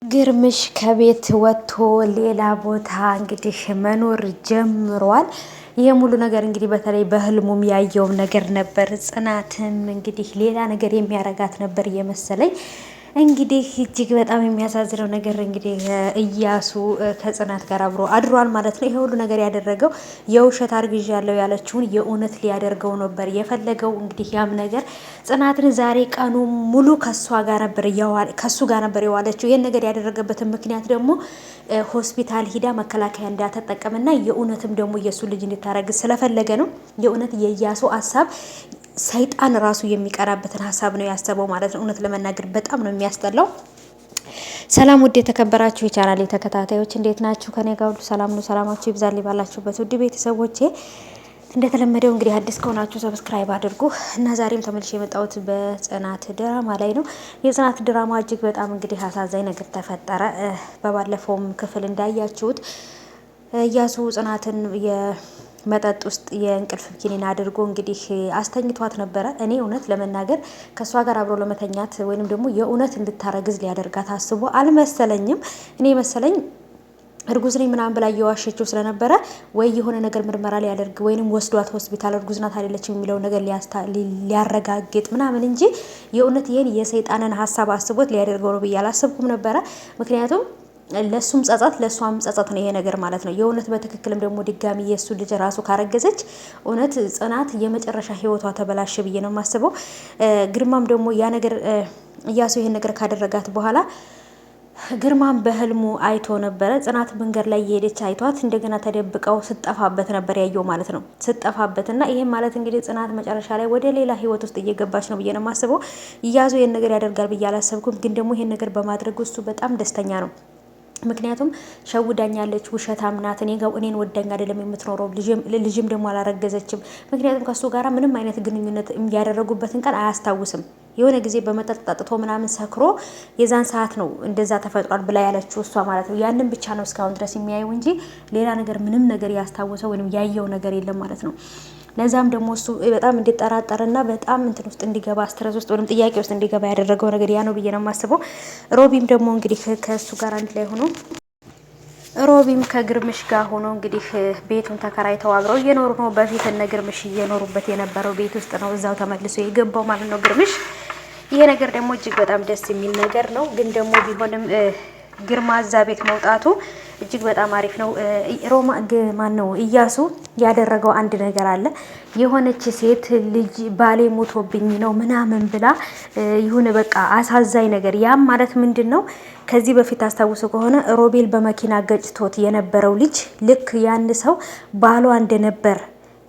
ግርምሽ ከቤት ወጥቶ ሌላ ቦታ እንግዲህ መኖር ጀምሯል። ይሄ ሙሉ ነገር እንግዲህ በተለይ በህልሙም ያየው ነገር ነበር። ጽናትም እንግዲህ ሌላ ነገር የሚያረጋት ነበር የመሰለኝ። እንግዲህ እጅግ በጣም የሚያሳዝነው ነገር እንግዲህ እያሱ ከጽናት ጋር አብሮ አድሯል ማለት ነው። ይሄ ሁሉ ነገር ያደረገው የውሸት አርግዣለሁ ያለችውን የእውነት ሊያደርገው ነበር የፈለገው። እንግዲህ ያም ነገር ጽናትን ዛሬ ቀኑ ሙሉ ከሱ ጋር ነበር የዋለችው። ይህን ነገር ያደረገበትን ምክንያት ደግሞ ሆስፒታል ሂዳ መከላከያ እንዳትጠቀምና የእውነትም ደግሞ የእሱ ልጅ እንድታረግዝ ስለፈለገ ነው። የእውነት የእያሱ ሀሳብ ሰይጣን ራሱ የሚቀራበትን ሀሳብ ነው ያሰበው ማለት ነው። እውነት ለመናገር በጣም ነው የሚያስጠላው። ሰላም ውድ የተከበራችሁ የቻናሌ ተከታታዮች እንዴት ናችሁ? ከኔ ጋር ሁሉ ሰላም ነው። ሰላማችሁ ይብዛልኝ ባላችሁበት ውድ ቤተሰቦቼ። እንደተለመደው እንግዲህ አዲስ ከሆናችሁ ሰብስክራይብ አድርጉ እና ዛሬም ተመልሼ የመጣሁት በጽናት ድራማ ላይ ነው። የጽናት ድራማ እጅግ በጣም እንግዲህ አሳዛኝ ነገር ተፈጠረ። በባለፈውም ክፍል እንዳያችሁት እያሱ ጽናትን መጠጥ ውስጥ የእንቅልፍ ኪኒን አድርጎ እንግዲህ አስተኝቷት ነበረ። እኔ እውነት ለመናገር ከእሷ ጋር አብሮ ለመተኛት ወይንም ደግሞ የእውነት እንድታረግዝ ሊያደርጋት አስቦ አልመሰለኝም። እኔ መሰለኝ እርጉዝ ነኝ ምናምን ብላ እየዋሸችው ስለነበረ ወይ የሆነ ነገር ምርመራ ሊያደርግ ወይንም ወስዷት ሆስፒታል እርጉዝ ናት አይደለችም የሚለው ነገር ሊያረጋግጥ ምናምን እንጂ የእውነት ይሄን የሰይጣንን ሀሳብ አስቦት ሊያደርገው ነው ብዬ አላሰብኩም ነበረ። ምክንያቱም ለሱም ጸጸት ለሷም ጸጸት ነው ይሄ ነገር ማለት ነው። የእውነት በትክክልም ደግሞ ድጋሚ የሱ ልጅ ራሱ ካረገዘች እውነት ጽናት የመጨረሻ ህይወቷ ተበላሸ ብዬ ነው የማስበው። ግርማም ደግሞ ያ ነገር እያሱ ይሄን ነገር ካደረጋት በኋላ ግርማም በህልሙ አይቶ ነበረ። ጽናት መንገድ ላይ የሄደች አይቷት እንደገና ተደብቀው ስጠፋበት ነበር ያየው ማለት ነው። ስጠፋበት እና ይሄም ማለት እንግዲህ ጽናት መጨረሻ ላይ ወደ ሌላ ህይወት ውስጥ እየገባች ነው ብዬ ነው የማስበው። እያሱ ይሄን ነገር ያደርጋል ብዬ አላሰብኩም፣ ግን ደግሞ ይሄን ነገር በማድረጉ እሱ በጣም ደስተኛ ነው። ምክንያቱም ሸውዳኛለች፣ ውሸታም ናት፣ እኔን ወዳኝ አይደለም የምትኖረው፣ ልጅም ደግሞ አላረገዘችም። ምክንያቱም ከሱ ጋራ ምንም አይነት ግንኙነት ያደረጉበትን ቀን አያስታውስም። የሆነ ጊዜ በመጠጥ ጠጥቶ ምናምን ሰክሮ የዛን ሰዓት ነው እንደዛ ተፈጥሯል ብላ ያለችው እሷ ማለት ነው። ያንን ብቻ ነው እስካሁን ድረስ የሚያየው እንጂ ሌላ ነገር ምንም ነገር ያስታውሰው ወይም ያየው ነገር የለም ማለት ነው። ለዛም ደግሞ እሱ በጣም እንዲጠራጠርና በጣም እንትን ውስጥ እንዲገባ ስትረስ ውስጥ ወይም ጥያቄ ውስጥ እንዲገባ ያደረገው ነገር ያ ነው ብዬ ነው የማስበው። ሮቢም ደግሞ እንግዲህ ከእሱ ጋር አንድ ላይ ሆኖ ሮቢም ከግርምሽ ጋር ሆኖ እንግዲህ ቤቱን ተከራይተው አብረው እየኖሩ ነው። በፊት እነ ግርምሽ እየኖሩበት የነበረው ቤት ውስጥ ነው እዛው ተመልሶ የገባው ማለት ነው ግርምሽ። ይሄ ነገር ደግሞ እጅግ በጣም ደስ የሚል ነገር ነው። ግን ደግሞ ቢሆንም ግርማ እዛ ቤት መውጣቱ እጅግ በጣም አሪፍ ነው። ማን ነው እያሱ ያደረገው አንድ ነገር አለ። የሆነች ሴት ልጅ ባሌ ሞቶብኝ ነው ምናምን ብላ ይሁን በቃ አሳዛኝ ነገር። ያም ማለት ምንድን ነው? ከዚህ በፊት አስታውሱ ከሆነ ሮቤል በመኪና ገጭቶት የነበረው ልጅ ልክ ያን ሰው ባሏ እንደነበር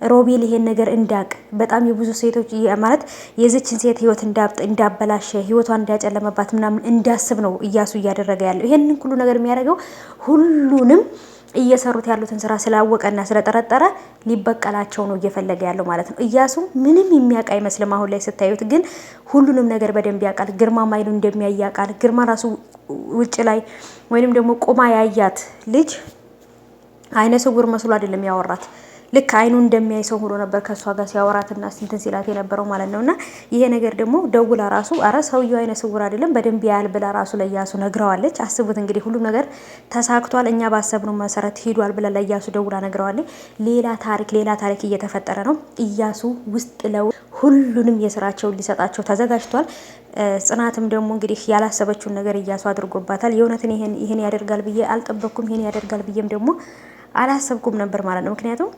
ሮቤል ይሄን ነገር እንዳቅ በጣም የብዙ ሴቶች ማለት የዚችን ሴት ህይወት እንዳበላሸ ህይወቷን እንዳጨለመባት ምናምን እንዳስብ ነው እያሱ እያደረገ ያለው። ይሄንን ሁሉ ነገር የሚያደርገው ሁሉንም እየሰሩት ያሉትን ስራ ስላወቀና ስለጠረጠረ ሊበቀላቸው ነው እየፈለገ ያለው ማለት ነው። እያሱ ምንም የሚያውቅ አይመስልም አሁን ላይ ስታዩት፣ ግን ሁሉንም ነገር በደንብ ያውቃል። ግርማ ማይሉ እንደሚያያቃል። ግርማ ራሱ ውጭ ላይ ወይንም ደግሞ ቁማ ያያት ልጅ አይነ ስውር መስሎ አይደለም ያወራት። ልክ አይኑ እንደሚያይ ሰው ሆኖ ነበር ከሷ ጋር ሲያወራትና እንትን ሲላት የነበረው ማለት ነውና ይሄ ነገር ደግሞ ደውላ ራሱ አረ ሰውየው አይነ ስውር አይደለም በደንብ ያያል ብላ ራሱ ለእያሱ ነግረዋለች። አስቡት እንግዲህ ሁሉ ነገር ተሳክቷል፣ እኛ ባሰብነው መሰረት ሄዷል ብላ ለእያሱ ደውላ ነግረዋለች። ሌላ ታሪክ እየተፈጠረ ነው። እያሱ ውስጥ ሁሉንም የስራቸውን ሊሰጣቸው ተዘጋጅቷል። ጽናትም ደግሞ እንግዲህ ያላሰበችውን ነገር እያሱ አድርጎባታል። የእውነትን ይሄን ያደርጋል ብዬ አልጠበቅኩም። ይሄን ያደርጋል ብዬም ደግሞ አላሰብኩም ነበር ማለት ነው። ምክንያቱም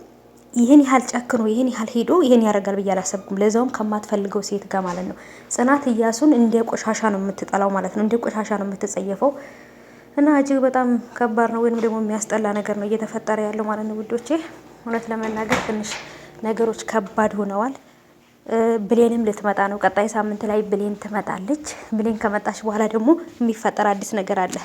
ይሄን ያህል ጨክኖ ይሄን ያህል ሄዶ ይሄን ያደርጋል ብዬ አላሰብኩም። ለዛውም ከማትፈልገው ሴት ጋር ማለት ነው። ጽናት እያሱን እንደ ቆሻሻ ነው የምትጠላው ማለት ነው። እንደ ቆሻሻ ነው የምትጸየፈው እና እጅግ በጣም ከባድ ነው ወይንም ደግሞ የሚያስጠላ ነገር ነው እየተፈጠረ ያለው ማለት ነው ውዶቼ። እውነት ለመናገር ትንሽ ነገሮች ከባድ ሆነዋል። ብሌንም ልትመጣ ነው። ቀጣይ ሳምንት ላይ ብሌን ትመጣለች። ብሌን ከመጣች በኋላ ደግሞ የሚፈጠር አዲስ ነገር አለ።